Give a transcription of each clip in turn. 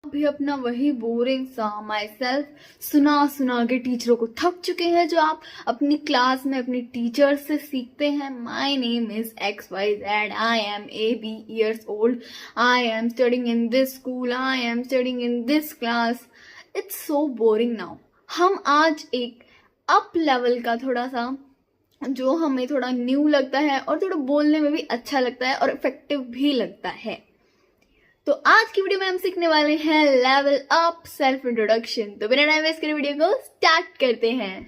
भी अपना वही बोरिंग सा माई सेल्फ सुना सुना के टीचरों को थक चुके हैं, जो आप अपनी क्लास में अपने टीचर से सीखते हैं। My name is XYZ, I am AB years old, I am studying in this school, I am studying in this class. It's so boring now. हम आज एक अप लेवल का थोड़ा सा जो हमें थोड़ा न्यू लगता है और थोड़ा बोलने में भी अच्छा लगता है और इफेक्टिव भी लगता है। तो आज की वीडियो में हम सीखने वाले हैं लेवल अप सेल्फ इंट्रोडक्शन। तो बिना टाइम वेस्ट करे वीडियो को स्टार्ट करते हैं।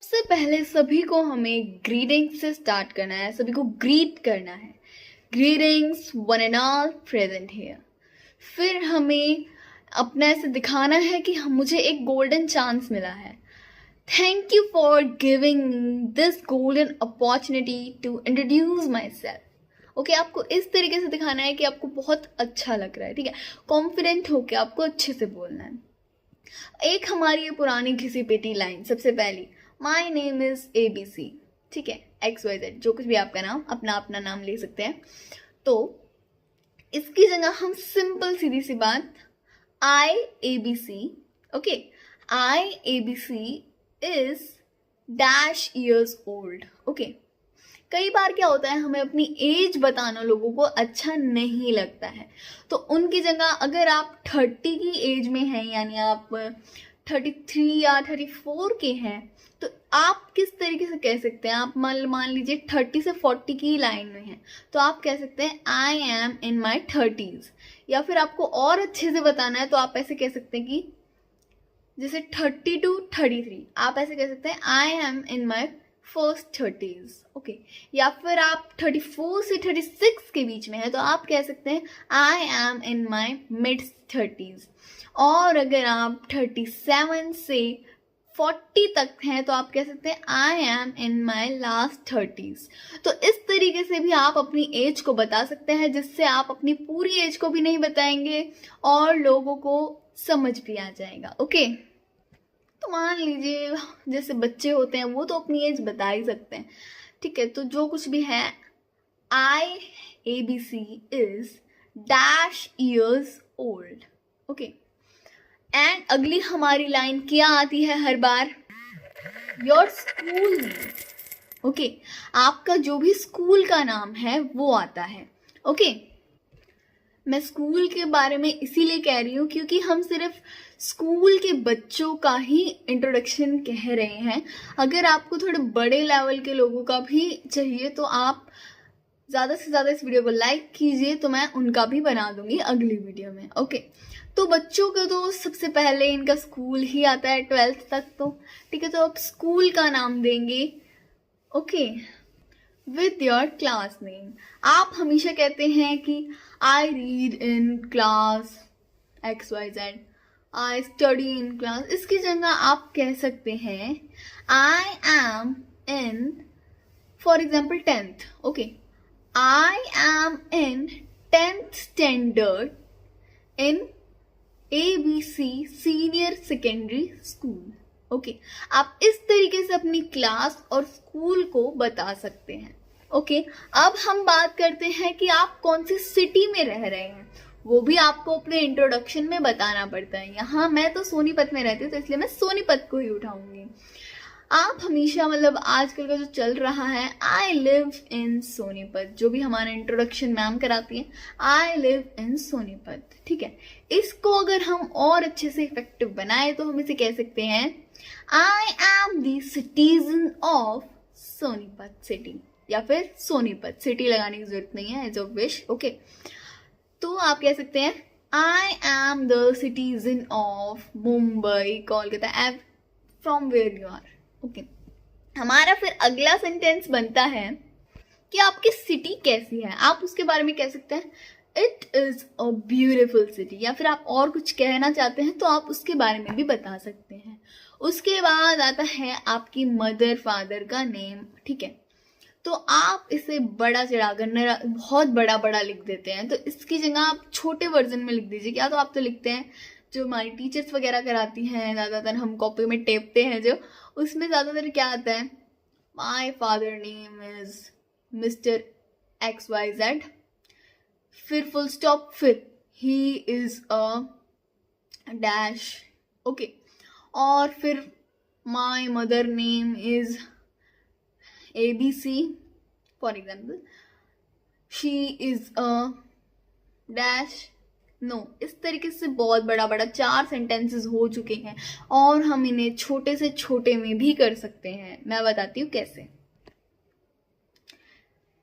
सबसे पहले सभी को हमें ग्रीटिंग से स्टार्ट करना है, सभी को ग्रीट करना है। Greetings one and all present here। फिर हमें अपना ऐसे दिखाना है कि मुझे एक गोल्डन चांस मिला है। Thank you for giving this golden opportunity to introduce myself। Okay, आपको इस तरीके से दिखाना है कि आपको बहुत अच्छा लग रहा है, ठीक है। कॉन्फिडेंट होके आपको अच्छे से बोलना है। एक हमारी ये पुरानी घिसी पिटी लाइन, सबसे पहली, My name is ABC, ठीक है, XYZ, जो कुछ भी आपका नाम, अपना अपना नाम ले सकते हैं। तो इसकी जगह हम सिंपल सीधी सी बात I ABC, okay, I ABC is dash years old, okay. कई बार क्या होता है, हमें अपनी एज बताना लोगों को अच्छा नहीं लगता है, तो उनकी जगह अगर आप 30 की एज में हैं, यानी आप 33 या 34 के हैं, तो आप किस तरीके से कह सकते हैं, आप मान लीजिए 30 से 40 की लाइन में हैं, तो आप कह सकते हैं I M in my 30s। या फिर आपको और अच्छे से बताना है तो आप ऐसे कह सकते हैं कि जैसे 30 to 33, आप ऐसे कह सकते हैं I M in my first 30s, okay. या फिर आप 34 से 36 के बीच में है तो आप कह सकते हैं I M in my mid 30s। और अगर आप 37 से 40 तक हैं तो आप कह सकते हैं I M in my last 30s। तो इस तरीके से भी आप अपनी एज को बता सकते हैं, जिससे आप अपनी पूरी एज को भी नहीं बताएंगे और लोगों को समझ भी आ जाएगा, ओके। तो मान लीजिए जैसे बच्चे होते हैं वो तो अपनी एज बता ही सकते हैं, ठीक है। तो जो कुछ भी है, आई ABC is dash years old, okay. And अगली हमारी लाइन क्या आती है हर बार, योर स्कूल नेम, ओके। आपका जो भी स्कूल का नाम है वो आता है, ओके। मैं स्कूल के बारे में इसीलिए कह रही हूँ क्योंकि हम सिर्फ स्कूल के बच्चों का ही इंट्रोडक्शन कह रहे हैं। अगर आपको थोड़े बड़े लेवल के लोगों का भी चाहिए तो आप ज़्यादा से ज़्यादा इस वीडियो को लाइक कीजिए, तो मैं उनका भी बना दूंगी अगली वीडियो में, ओके। तो बच्चों का तो सबसे पहले इनका स्कूल ही आता है 12th तक, तो ठीक है। तो आप स्कूल का नाम देंगे, okay, with your class name. आप हमेशा कहते हैं कि I read in class XYZ, I study in class. इसकी जगह आप कह सकते हैं I M in, for example 10th, okay, I am in 10th standard in ABC Senior Secondary School, okay. आप इस तरीके से अपनी क्लास और स्कूल को बता सकते हैं, ओके। अब हम बात करते हैं कि आप कौन सी सिटी में रह रहे हैं, वो भी आपको अपने इंट्रोडक्शन में बताना पड़ता है। यहाँ मैं तो सोनीपत में रहती हूँ तो इसलिए मैं सोनीपत को ही उठाऊंगी। आप हमेशा मतलब आजकल का जो चल रहा है, आई लिव इन सोनीपत, जो भी हमारा इंट्रोडक्शन मैम कराती है, आई लिव इन सोनीपत, ठीक है। इसको अगर हम और अच्छे से इफेक्टिव बनाए तो हम इसे कह सकते हैं I am the citizen of Sonipat city, या फिर सोनीपत सिटी लगाने की जरूरत नहीं है, एज अ विश, ओके। तो आप कह सकते हैं I am the citizen of Mumbai, Kolkata, from where you are, okay. हमारा फिर अगला सेंटेंस बनता है कि आपकी सिटी कैसी है। आप उसके बारे में कह सकते हैं it is a beautiful city, या फिर आप और कुछ कहना चाहते हैं तो आप उसके बारे में भी बता सकते हैं। उसके बाद आता है आपकी मदर फादर का नेम, ठीक है। तो आप इसे बड़ा चढ़ाकर बहुत बड़ा बड़ा लिख देते हैं, तो इसकी जगह आप छोटे वर्जन में लिख दीजिए। क्या तो आप तो लिखते हैं जो हमारी टीचर्स वगैरह कराती हैं, ज़्यादातर हम कॉपी में टेपते हैं जो, उसमें ज़्यादातर क्या आता है, my father name is mister XYZ, फिर फुल स्टॉप, फिर he is a dash, okay, और फिर my mother name is ABC, for example she is a dash, no. इस तरीके से बहुत बड़ा बड़ा 4 सेंटेंसेस हो चुके हैं, और हम इन्हें छोटे से छोटे में भी कर सकते हैं। मैं बताती हूँ कैसे।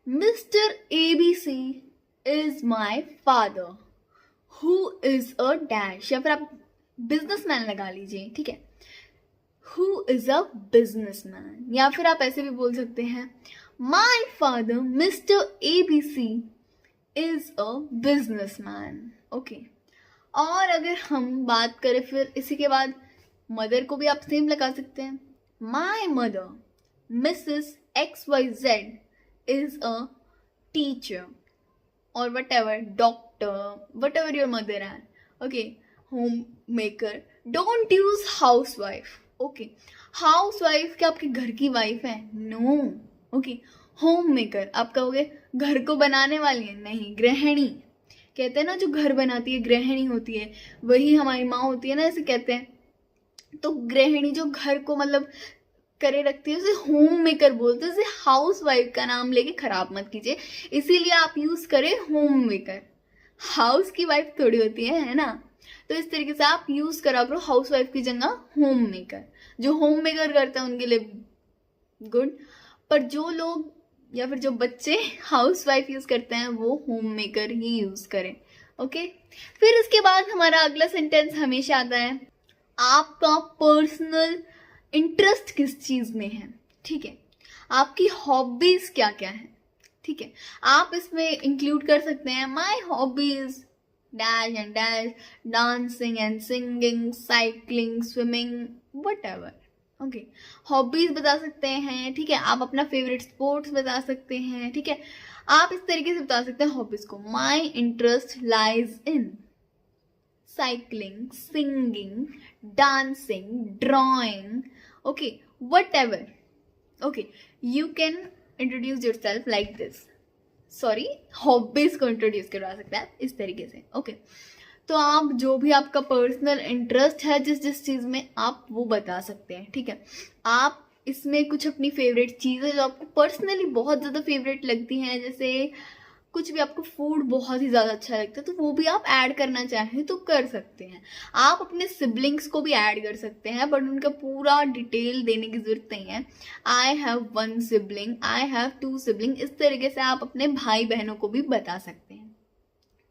Mister ABC is my father who is a dash, या फिर आप बिजनेसमैन लगा लीजिए, ठीक है, हु इज अ बिजनेसमैन। या फिर आप ऐसे भी बोल सकते हैं, my father mister ABC is a businessman, okay. और अगर हम बात करें फिर इसी के बाद मदर को भी आप सेम लगा सकते हैं, my mother Mrs XYZ is a teacher, और whatever, doctor, whatever your mother है, okay, homemaker. Don't use housewife, okay. Housewife क्या आपके घर की वाइफ है? No, okay. होम मेकर आप कहोगे घर को बनाने वाली है? नहीं, गृहिणी। कहते हैं ना जो घर बनाती है गृहिणी होती है, वही हमारी माँ होती है ना, ऐसे कहते हैं। तो गृहिणी जो घर को मतलब करे रखती है उसे होम मेकर बोलते हैं। उसे हाउस वाइफ का नाम लेके खराब मत कीजिए, इसीलिए आप यूज करें होम मेकर। हाउस की वाइफ थोड़ी होती है ना। तो इस तरीके से आप यूज करा करो हाउस वाइफ की जगह होम मेकर। जो होम मेकर करते हैं उनके लिए गुड, पर जो लोग या फिर जो बच्चे हाउस वाइफ यूज करते हैं वो होम मेकर ही यूज करें, ओके। फिर उसके बाद हमारा अगला सेंटेंस हमेशा आता है, आपका पर्सनल इंटरेस्ट किस चीज में है, ठीक है, आपकी हॉबीज क्या क्या है, ठीक है। आप इसमें इंक्लूड कर सकते हैं, my hobbies dash and dash, dancing and singing, cycling, swimming, what ever, okay. Hobbies बता सकते हैं, ठीक है। आप अपना फेवरेट स्पोर्ट्स बता सकते हैं, ठीक है। आप इस तरीके से बता सकते हैं हॉबीज को, my interest lies in cycling, singing, dancing, drawing, okay, whatever. Okay, you can introduce yourself like this. Sorry, hobbies को इंट्रोड्यूस करवा सकते हैं इस तरीके से, ओके। तो आप जो भी आपका पर्सनल इंटरेस्ट है जिस जिस चीज में, आप वो बता सकते हैं, ठीक है। आप इसमें कुछ अपनी फेवरेट चीजें जो आपको पर्सनली बहुत ज्यादा फेवरेट लगती हैं, जैसे कुछ भी आपको फूड बहुत ही ज़्यादा अच्छा लगता है तो वो भी आप ऐड करना चाहें तो कर सकते हैं। आप अपने सिबलिंग्स को भी ऐड कर सकते हैं, बट उनका पूरा डिटेल देने की जरूरत नहीं है। I have 1 sibling, I have 2 sibling, इस तरीके से आप अपने भाई बहनों को भी बता सकते हैं,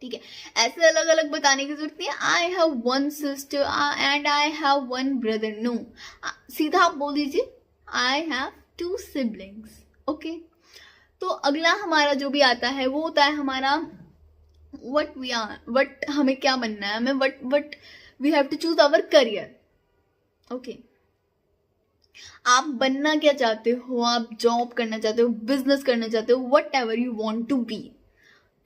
ठीक है। ऐसे अलग अलग बताने की जरूरत नहीं है, I have 1 sister and I have 1 brother, no. सीधा आप बोल दीजिए आई हैव 2 सिबलिंग्स, ओके। तो अगला हमारा जो भी आता है वो होता है हमारा वट वी आर, वट हमें क्या बनना है, हमें what we have to choose our career, okay. आप बनना क्या चाहते हो, आप जॉब करना चाहते हो, बिजनेस करना चाहते हो, whatever you want to be.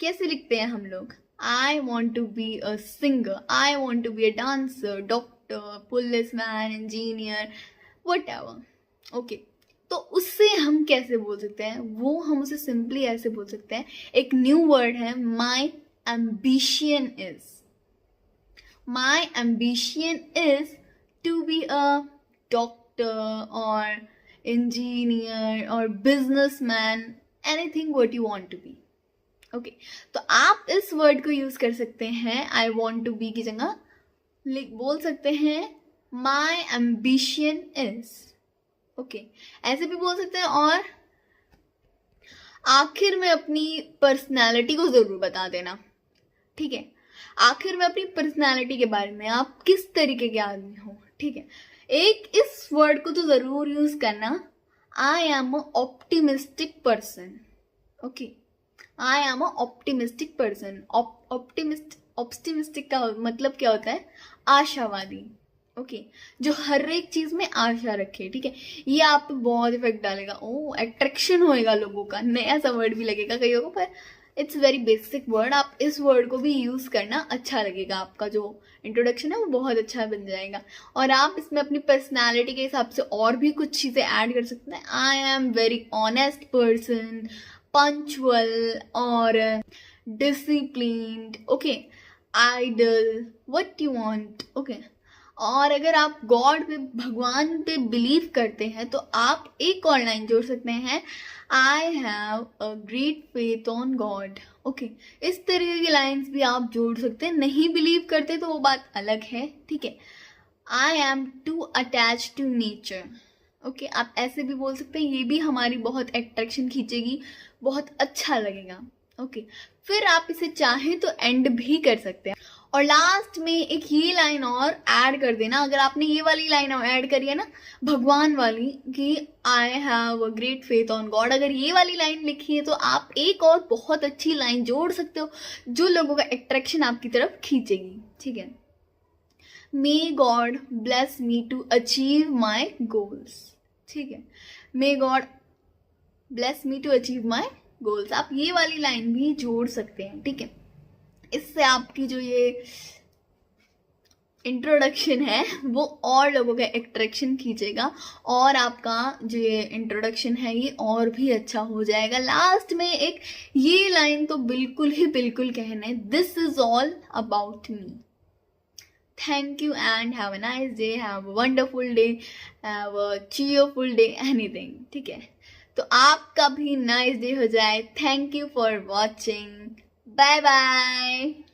कैसे लिखते हैं हम लोग, I want to be a singer, I want to be a dancer, doctor, policeman, engineer, whatever, okay. तो उससे हम कैसे बोल सकते हैं, वो हम उसे सिंपली ऐसे बोल सकते हैं, एक न्यू वर्ड है, my ambition is, my ambition is to be a doctor और इंजीनियर और businessman, anything what you want to be, okay. तो आप इस वर्ड को यूज कर सकते हैं, आई वांट टू बी की जगह बोल सकते हैं माई एम्बिशन इज, ओके, ऐसे भी बोल सकते हैं। और आखिर में अपनी पर्सनालिटी को जरूर बता देना, ठीक है। आखिर में अपनी पर्सनालिटी के बारे में, आप किस तरीके के आदमी हो, ठीक है। एक इस वर्ड को तो जरूर यूज करना, I am a optimistic person, okay. I am a optimistic person. Optimistic का मतलब क्या होता है, आशावादी, ओके जो हर एक चीज में आशा रखे, ठीक है, ये आप पे बहुत इफेक्ट डालेगा। ओ अट्रैक्शन होएगा लोगों का, नया सा वर्ड भी लगेगा कईयों को, पर इट्स वेरी बेसिक वर्ड। आप इस वर्ड को भी यूज करना, अच्छा लगेगा, आपका जो इंट्रोडक्शन है वो बहुत अच्छा बन जाएगा। और आप इसमें अपनी पर्सनालिटी के हिसाब से और भी कुछ चीजें ऐड कर सकते हैं। I am very honest person, punctual और disciplined, okay, ideal, what you want, okay. और अगर आप गॉड पे, भगवान पे बिलीव करते हैं तो आप एक और लाइन जोड़ सकते हैं, I have a great faith on God, okay. इस तरह की लाइंस भी आप जोड़ सकते हैं। नहीं बिलीव करते तो वो बात अलग है, ठीक है। I am too attach to nature, okay, आप ऐसे भी बोल सकते हैं, ये भी हमारी बहुत अट्रैक्शन खींचेगी, बहुत अच्छा लगेगा, ओके। फिर आप इसे चाहें तो एंड भी कर सकते हैं। और लास्ट में एक ये लाइन और ऐड कर देना, अगर आपने ये वाली लाइन ऐड करी है ना, भगवान वाली, कि I have a great faith on God, अगर ये वाली लाइन लिखी है तो आप एक और बहुत अच्छी लाइन जोड़ सकते हो जो लोगों का अट्रैक्शन आपकी तरफ खींचेगी, ठीक है। May God bless me to achieve my goals, ठीक है, may God bless me to achieve my goals, आप ये वाली लाइन भी जोड़ सकते हैं, ठीक है। इससे आपकी जो ये इंट्रोडक्शन है वो और लोगों का अट्रैक्शन खींचेगा, और आपका जो ये इंट्रोडक्शन है ये और भी अच्छा हो जाएगा। लास्ट में एक ये लाइन तो बिल्कुल ही बिल्कुल कहना, this is all about me, thank you and have a nice day, have a wonderful day, have a cheerful day, anything, ठीक है। तो आपका भी नाइस डे हो जाए। Thank you for watching, bye bye.